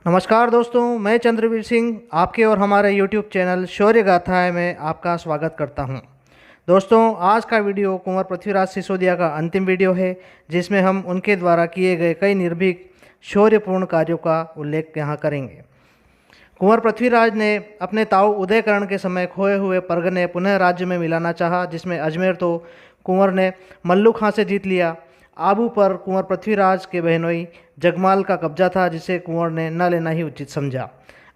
नमस्कार दोस्तों, मैं चंद्रवीर सिंह आपके और हमारे YouTube चैनल शौर्य गाथाएं में आपका स्वागत करता हूं। दोस्तों, आज का वीडियो कुंवर पृथ्वीराज सिसोदिया का अंतिम वीडियो है, जिसमें हम उनके द्वारा किए गए कई निर्भीक शौर्यपूर्ण कार्यों का उल्लेख यहाँ करेंगे। कुंवर पृथ्वीराज ने अपने ताऊ उदयकरण के समय खोए हुए परगने पुनः राज्य में मिलाना चाहा, जिसमें अजमेर तो कुंवर ने मल्लू खां से जीत लिया। आबू पर कुंवर पृथ्वीराज के बहनोई जगमाल का कब्जा था, जिसे कुंवर ने न लेना ही उचित समझा।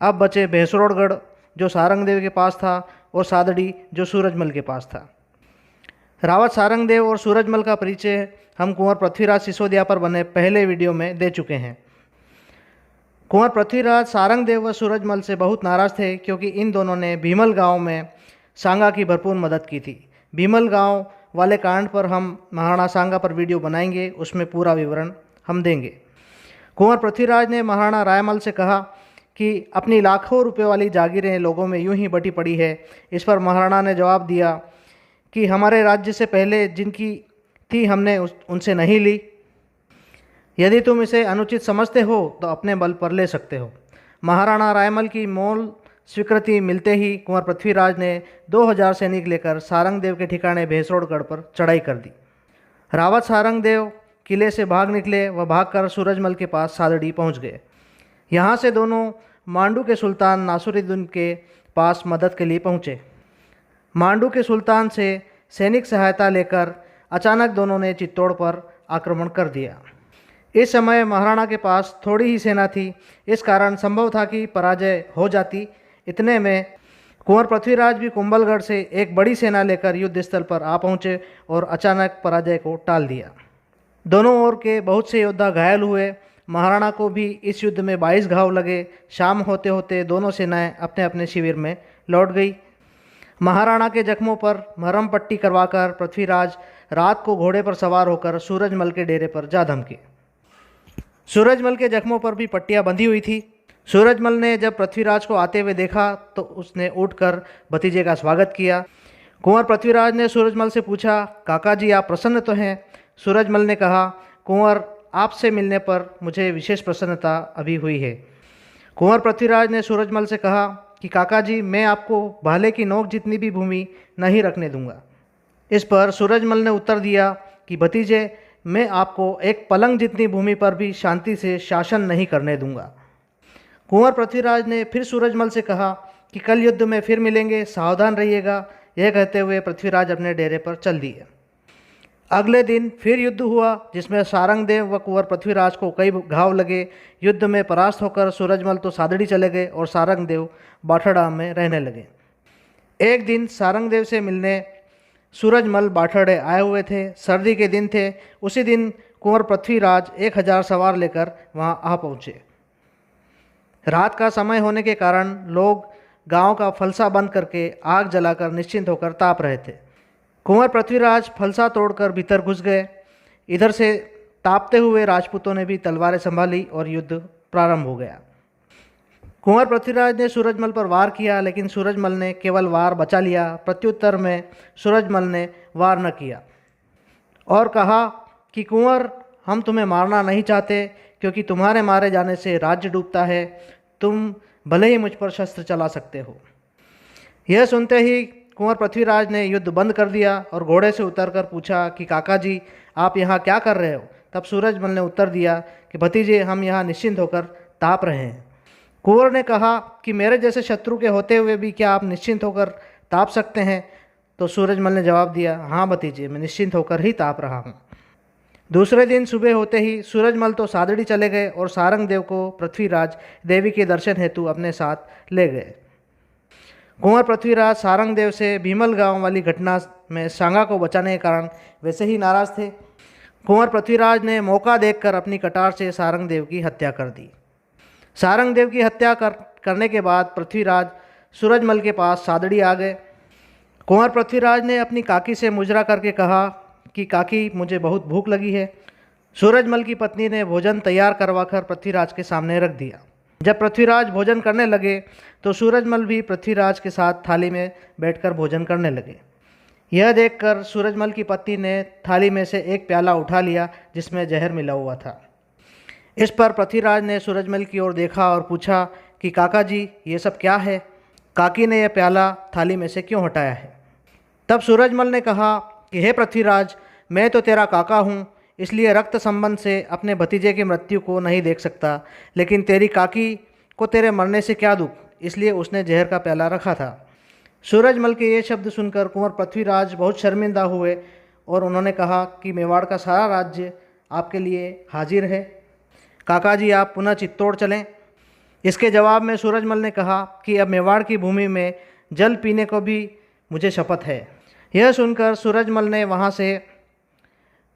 अब बचे भैंसरोड़गढ़, जो सारंगदेव के पास था, और सादड़ी, जो सूरजमल के पास था। रावत सारंगदेव और सूरजमल का परिचय हम कुंवर पृथ्वीराज सिसोदिया पर बने पहले वीडियो में दे चुके हैं। कुंवर पृथ्वीराज सारंगदेव व सूरजमल से बहुत नाराज थे, क्योंकि इन दोनों ने भीमल गांव में सांगा की भरपूर मदद की थी। भीमल गांव वाले कांड पर हम महाराणा सांगा पर वीडियो बनाएंगे, उसमें पूरा विवरण हम देंगे। कुंवर पृथ्वीराज ने महाराणा रायमल से कहा कि अपनी लाखों रुपए वाली जागीरें लोगों में यूं ही बटी पड़ी है। इस पर महाराणा ने जवाब दिया कि हमारे राज्य से पहले जिनकी थी हमने उनसे नहीं ली। यदि तुम इसे अनुचित समझते हो तो अपने बल पर ले सकते हो। महाराणा रायमल की मौल स्वीकृति मिलते ही कुंवर पृथ्वीराज ने 2000 सैनिक लेकर सारंगदेव के ठिकाने भैंसरोड़गढ़ पर चढ़ाई कर दी। रावत सारंगदेव किले से भाग निकले व भागकर सूरजमल के पास सादड़ी पहुंच गए। यहाँ से दोनों मांडू के सुल्तान नासुरुद्दीन के पास मदद के लिए पहुँचे। मांडू के सुल्तान से सैनिक सहायता लेकर अचानक दोनों ने चित्तौड़ पर आक्रमण कर दिया। इस समय महाराणा के पास थोड़ी ही सेना थी, इस कारण संभव था कि पराजय हो जाती। इतने में कुंवर पृथ्वीराज भी कुंभलगढ़ से एक बड़ी सेना लेकर युद्ध स्थल पर आ पहुँचे और अचानक पराजय को टाल दिया। दोनों ओर के बहुत से योद्धा घायल हुए। महाराणा को भी इस युद्ध में 22 घाव लगे। शाम होते होते दोनों सेनाएं अपने अपने शिविर में लौट गई। महाराणा के जख्मों पर मरहम पट्टी करवाकर पृथ्वीराज रात को घोड़े पर सवार होकर सूरजमल के डेरे पर जा धमके। सूरजमल के जख्मों पर भी पट्टियां बंधी हुई थी। सूरजमल ने जब पृथ्वीराज को आते हुए देखा तो उसने उठकर भतीजे का स्वागत किया। कुंवर पृथ्वीराज ने सूरजमल से पूछा, काका जी आप प्रसन्न तो हैं? सूरजमल ने कहा, कुंवर आपसे मिलने पर मुझे विशेष प्रसन्नता अभी हुई है। कुंवर पृथ्वीराज ने सूरजमल से कहा कि काका जी मैं आपको भाले की नोक जितनी भी भूमि नहीं रखने दूंगा। इस पर सूरजमल ने उत्तर दिया कि भतीजे मैं आपको एक पलंग जितनी भूमि पर भी शांति से शासन नहीं करने दूंगा। कुंवर पृथ्वीराज ने फिर सूरजमल से कहा कि कल युद्ध में फिर मिलेंगे, सावधान रहिएगा। यह कहते हुए पृथ्वीराज अपने डेरे पर चल दिए। अगले दिन फिर युद्ध हुआ, जिसमें सारंगदेव व कुंवर पृथ्वीराज को कई घाव लगे। युद्ध में परास्त होकर सूरजमल तो सादड़ी चले गए और सारंगदेव बाठड़ा में रहने लगे। एक दिन सारंगदेव से मिलने सूरजमल बाठड़े आए हुए थे। सर्दी के दिन थे। उसी दिन कुंवर पृथ्वीराज 1000 सवार लेकर वहां आ पहुँचे। रात का समय होने के कारण लोग गांव का फलसा बंद करके आग जलाकर निश्चिंत होकर ताप रहे थे। कुंवर पृथ्वीराज फलसा तोड़कर भीतर घुस गए। इधर से तापते हुए राजपूतों ने भी तलवारें संभाली और युद्ध प्रारंभ हो गया। कुंवर पृथ्वीराज ने सूरजमल पर वार किया, लेकिन सूरजमल ने केवल वार बचा लिया। प्रत्युत्तर में सूरजमल ने वार न किया और कहा कि कुंवर हम तुम्हें मारना नहीं चाहते, क्योंकि तुम्हारे मारे जाने से राज्य डूबता है। तुम भले ही मुझ पर शस्त्र चला सकते हो। यह सुनते ही कुंवर पृथ्वीराज ने युद्ध बंद कर दिया और घोड़े से उतरकर पूछा कि काका जी आप यहाँ क्या कर रहे हो? तब सूरजमल ने उत्तर दिया कि भतीजे हम यहाँ निश्चिंत होकर ताप रहे हैं। कुंवर ने कहा कि मेरे जैसे शत्रु के होते हुए भी क्या आप निश्चिंत होकर ताप सकते हैं? तो सूरजमल ने जवाब दिया, हाँ भतीजे मैं निश्चिंत होकर ही ताप रहा हूँ। दूसरे दिन सुबह होते ही सूरजमल तो सादड़ी चले गए और सारंगदेव को पृथ्वीराज देवी के दर्शन हेतु अपने साथ ले गए। कुंवर पृथ्वीराज सारंगदेव से भीमल गांव वाली घटना में सांगा को बचाने के कारण वैसे ही नाराज थे। कुंवर पृथ्वीराज ने मौका देखकर अपनी कटार से सारंगदेव की हत्या कर दी। सारंगदेव की हत्या करने के बाद पृथ्वीराज सूरजमल के पास सादड़ी आ गए। कुंवर पृथ्वीराज ने अपनी काकी से मुजरा करके कहा कि काकी मुझे बहुत भूख लगी है। सूरजमल की पत्नी ने भोजन तैयार करवाकर पृथ्वीराज के सामने रख दिया। जब पृथ्वीराज भोजन करने लगे तो सूरजमल भी पृथ्वीराज के साथ थाली में बैठकर भोजन करने लगे। यह देखकर सूरजमल की पत्नी ने थाली में से एक प्याला उठा लिया, जिसमें जहर मिला हुआ था। इस पर पृथ्वीराज ने सूरजमल की ओर देखा और पूछा कि काका जी ये सब क्या है? काकी ने यह प्याला थाली में से क्यों हटाया है? तब सूरजमल ने कहा कि हे पृथ्वीराज, मैं तो तेरा काका हूँ, इसलिए रक्त संबंध से अपने भतीजे की मृत्यु को नहीं देख सकता, लेकिन तेरी काकी को तेरे मरने से क्या दुख, इसलिए उसने जहर का प्याला रखा था। सूरजमल के ये शब्द सुनकर कुंवर पृथ्वीराज बहुत शर्मिंदा हुए और उन्होंने कहा कि मेवाड़ का सारा राज्य आपके लिए हाजिर है, काका जी आप पुनः चित्तौड़ चलें। इसके जवाब में सूरजमल ने कहा कि अब मेवाड़ की भूमि में जल पीने को भी मुझे शपथ है। यह सुनकर सूरजमल ने वहाँ से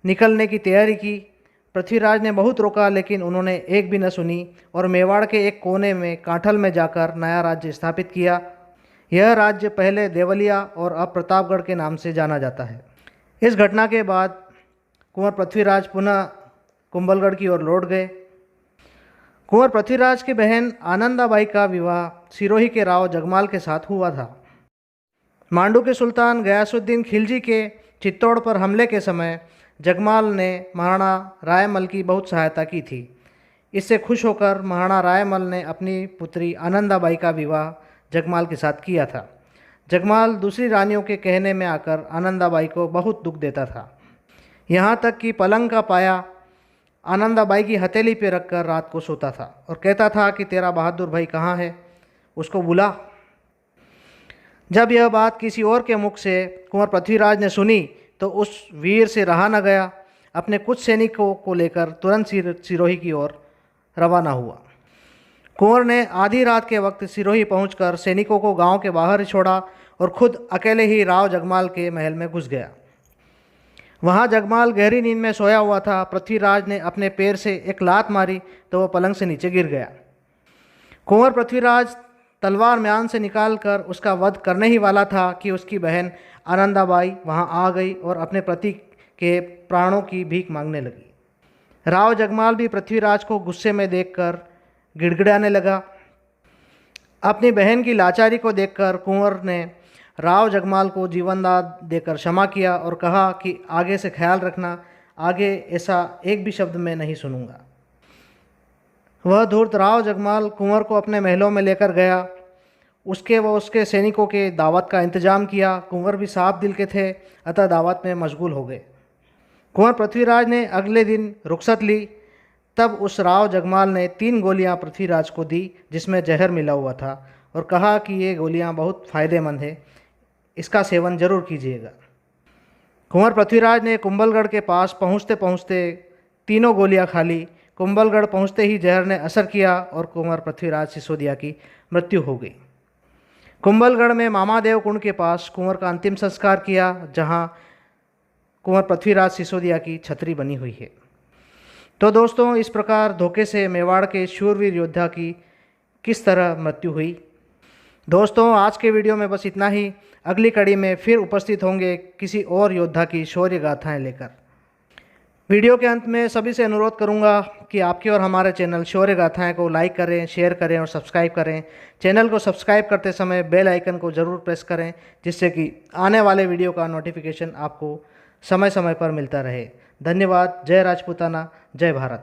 निकलने की तैयारी की। पृथ्वीराज ने बहुत रोका, लेकिन उन्होंने एक भी न सुनी और मेवाड़ के एक कोने में कांठल में जाकर नया राज्य स्थापित किया। यह राज्य पहले देवलिया और अब प्रतापगढ़ के नाम से जाना जाता है। इस घटना के बाद कुंवर पृथ्वीराज पुनः कुंभलगढ़ की ओर लौट गए। कुंवर पृथ्वीराज की बहन आनंदाबाई का विवाह सिरोही के राव जगमाल के साथ हुआ था। मांडू के सुल्तान गयासुद्दीन खिलजी के चित्तौड़ पर हमले के समय जगमाल ने महाराणा रायमल की बहुत सहायता की थी। इससे खुश होकर महाराणा रायमल ने अपनी पुत्री आनंदाबाई का विवाह जगमाल के साथ किया था। जगमाल दूसरी रानियों के कहने में आकर आनंदाबाई को बहुत दुख देता था, यहाँ तक कि पलंग का पाया आनंदाबाई की हथेली पर रखकर रात को सोता था और कहता था कि तेरा बहादुर भाई कहाँ है, उसको बुला। जब यह बात किसी और के मुख से कुंवर पृथ्वीराज ने सुनी तो उस वीर से रहा न गया। अपने कुछ सैनिकों को लेकर तुरंत सिरोही की ओर रवाना हुआ। कुंवर ने आधी रात के वक्त सिरोही पहुंचकर सैनिकों को गांव के बाहर ही छोड़ा और खुद अकेले ही राव जगमाल के महल में घुस गया। वहां जगमाल गहरी नींद में सोया हुआ था। पृथ्वीराज ने अपने पैर से एक लात मारी तो वह पलंग से नीचे गिर गया। कुंवर पृथ्वीराज तलवार म्यान से निकालकर उसका वध करने ही वाला था कि उसकी बहन आनंदाबाई वहां आ गई और अपने पति के प्राणों की भीख मांगने लगी। राव जगमाल भी पृथ्वीराज को गुस्से में देखकर गिड़गिड़ाने लगा। अपनी बहन की लाचारी को देखकर कुंवर ने राव जगमाल को जीवनदान देकर क्षमा किया और कहा कि आगे से ख्याल रखना, आगे ऐसा एक भी शब्द मैं नहीं सुनूंगा। वह धूर्त राव जगमाल कुंवर को अपने महलों में लेकर गया। उसके सैनिकों के दावत का इंतजाम किया। कुंवर भी साफ दिल के थे, अतः दावत में मशगूल हो गए। कुंवर पृथ्वीराज ने अगले दिन रुखसत ली। तब उस राव जगमाल ने 3 गोलियां पृथ्वीराज को दी जिसमें जहर मिला हुआ था और कहा कि ये गोलियां बहुत फ़ायदेमंद है, इसका सेवन जरूर कीजिएगा। कुंवर पृथ्वीराज ने कुंभलगढ़ के पास पहुँचते पहुँचते 3 गोलियां खा ली। कुंभलगढ़ पहुँचते ही जहर ने असर किया और कुंवर पृथ्वीराज सिसोदिया की मृत्यु हो गई। कुंभलगढ़ में मामादेव कुंड के पास कुंवर का अंतिम संस्कार किया, जहां कुंवर पृथ्वीराज सिसोदिया की छतरी बनी हुई है। तो दोस्तों, इस प्रकार धोखे से मेवाड़ के शूरवीर योद्धा की किस तरह मृत्यु हुई। दोस्तों, आज के वीडियो में बस इतना ही। अगली कड़ी में फिर उपस्थित होंगे किसी और योद्धा की शौर्य गाथाएं लेकर। वीडियो के अंत में सभी से अनुरोध करूंगा कि आपके और हमारे चैनल शौर्य गाथाएं को लाइक करें, शेयर करें और सब्सक्राइब करें। चैनल को सब्सक्राइब करते समय बेल आइकन को ज़रूर प्रेस करें, जिससे कि आने वाले वीडियो का नोटिफिकेशन आपको समय समय पर मिलता रहे। धन्यवाद। जय राजपूताना, जय भारत।